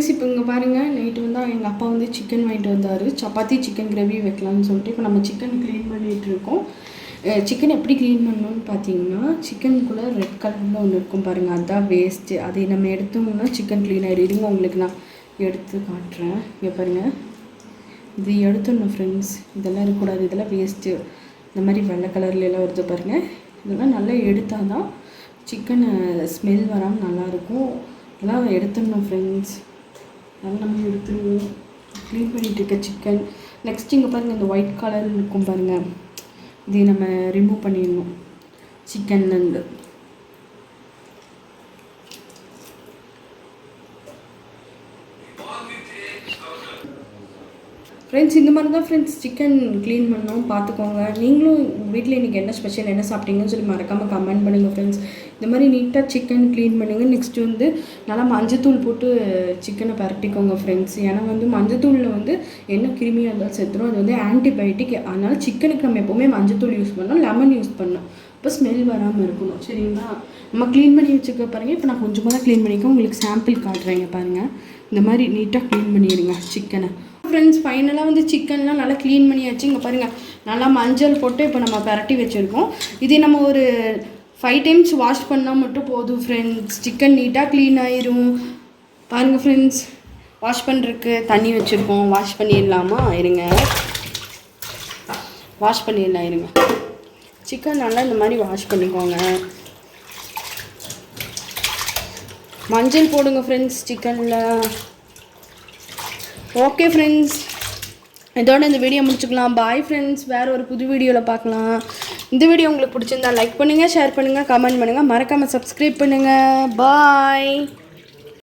Friends இப்போ இங்கே பாருங்கள், நைட்டு வந்து எங்கள் அப்பா வந்து சிக்கன் வாங்கிட்டு வந்தார். சப்பாத்தி சிக்கன் கிரேவி வைக்கலாம்னு சொல்லிட்டு இப்போ நம்ம சிக்கன் க்ளீன் பண்ணிகிட்ருக்கோம். சிக்கன் எப்படி க்ளீன் பண்ணணும்னு பார்த்தீங்கன்னா, சிக்கனுக்குள்ளே ரெட் கலரில் ஒன்று இருக்கும் பாருங்கள், அதுதான் வேஸ்ட்டு. அதை நம்ம எடுத்தோம்னா சிக்கன் க்ளீன் ஆகிடுங்க. உங்களுக்கு நான் எடுத்து காட்டுறேன். இங்கே பாருங்கள், இது எடுத்துடணும் ஃப்ரெண்ட்ஸ். இதெல்லாம் இருக்கக்கூடாது, இதெல்லாம் வேஸ்ட்டு. இந்த மாதிரி வெள்ளை கலர்லாம் வருது பாருங்கள், இதெல்லாம் நல்லா எடுத்தால் தான் சிக்கன் ஸ்மெல் வராமல் நல்லாயிருக்கும். இதெல்லாம் எடுத்துடணும் ஃப்ரெண்ட்ஸ். அதெல்லாம் நம்ம எடுத்துடுவோம். க்ளீன் பண்ணிகிட்டு இருக்க சிக்கன். நெக்ஸ்ட் இங்கே பாருங்கள், இந்த ஒயிட் கலர் இருக்கும் பாருங்கள், இதை நம்ம ரிமூவ் பண்ணிடணும் சிக்கன்லேருந்து. ஃப்ரெண்ட்ஸ் இந்த மாதிரி தான் ஃப்ரெண்ட்ஸ் சிக்கன் க்ளீன் பண்ணோம், பார்த்துக்கோங்க. நீங்களும் வீட்டில் இன்றைக்கி என்ன ஸ்பெஷல், என்ன சாப்பிட்டீங்கன்னு சொல்லி மறக்காமல் கமெண்ட் பண்ணுங்கள் ஃப்ரெண்ட்ஸ். இந்த மாதிரி நீட்டாக சிக்கன் க்ளீன் பண்ணுங்கள். நெக்ஸ்ட்டு வந்து நல்லா மஞ்சத்தூள் போட்டு சிக்கனை பரட்டிக்கோங்க ஃப்ரெண்ட்ஸ். ஏன்னா வந்து மஞ்சத்தூளில் வந்து என்ன கிருமியாக இருந்தாலும் செத்துரும். அது வந்து ஆன்டிபயோட்டிக். அதனால் சிக்கனுக்கு நம்ம எப்போவுமே மஞ்சத்தூள் யூஸ் பண்ணோம், லெமன் யூஸ் பண்ணோம். இப்போ ஸ்மெல் வராமல் இருக்கணும், சரிங்களா? நம்ம க்ளீன் பண்ணி வச்சுக்க பாருங்கள். இப்போ நான் கொஞ்சமாக தான் க்ளீன் பண்ணிக்க உங்களுக்கு சாம்பிள் காட்டுறேங்க பாருங்கள். இந்த மாதிரி நீட்டாக க்ளீன் பண்ணிடுங்க சிக்கனை. ஃப்ரெண்ட்ஸ் ஃபைனலாக வந்து சிக்கன்லாம் நல்லா க்ளீன் பண்ணியாச்சு. இங்கே பாருங்கள், நல்லா மஞ்சள் போட்டு இப்போ நம்ம பரட்டி வச்சுருக்கோம். இதே நம்ம ஒரு 5 டைம்ஸ் வாஷ் பண்ணால் மட்டும் போதும் ஃப்ரெண்ட்ஸ். சிக்கன் நீட்டாக க்ளீன் ஆயிரும். பாருங்கள் ஃப்ரெண்ட்ஸ், வாஷ் பண்ணுறதுக்கு தண்ணி வச்சுருக்கோம். வாஷ் பண்ணிடலாமா? இருங்க, வாஷ் பண்ணிடலாம். இருங்க, சிக்கன் நல்லா இந்த மாதிரி வாஷ் பண்ணிக்கோங்க. மஞ்சள் போடுங்க ஃப்ரெண்ட்ஸ் சிக்கனில். ஓகே ஃப்ரெண்ட்ஸ், இதோட இந்த வீடியோ முடிச்சுக்கலாம். பாய் ஃப்ரெண்ட்ஸ், வேறு ஒரு புது வீடியோவில் பார்க்கலாம். இந்த வீடியோ உங்களுக்கு பிடிச்சிருந்தா லைக் பண்ணுங்கள், ஷேர் பண்ணுங்கள், கமெண்ட் பண்ணுங்கள், மறக்காமல் சப்ஸ்கிரைப் பண்ணுங்கள். பாய்.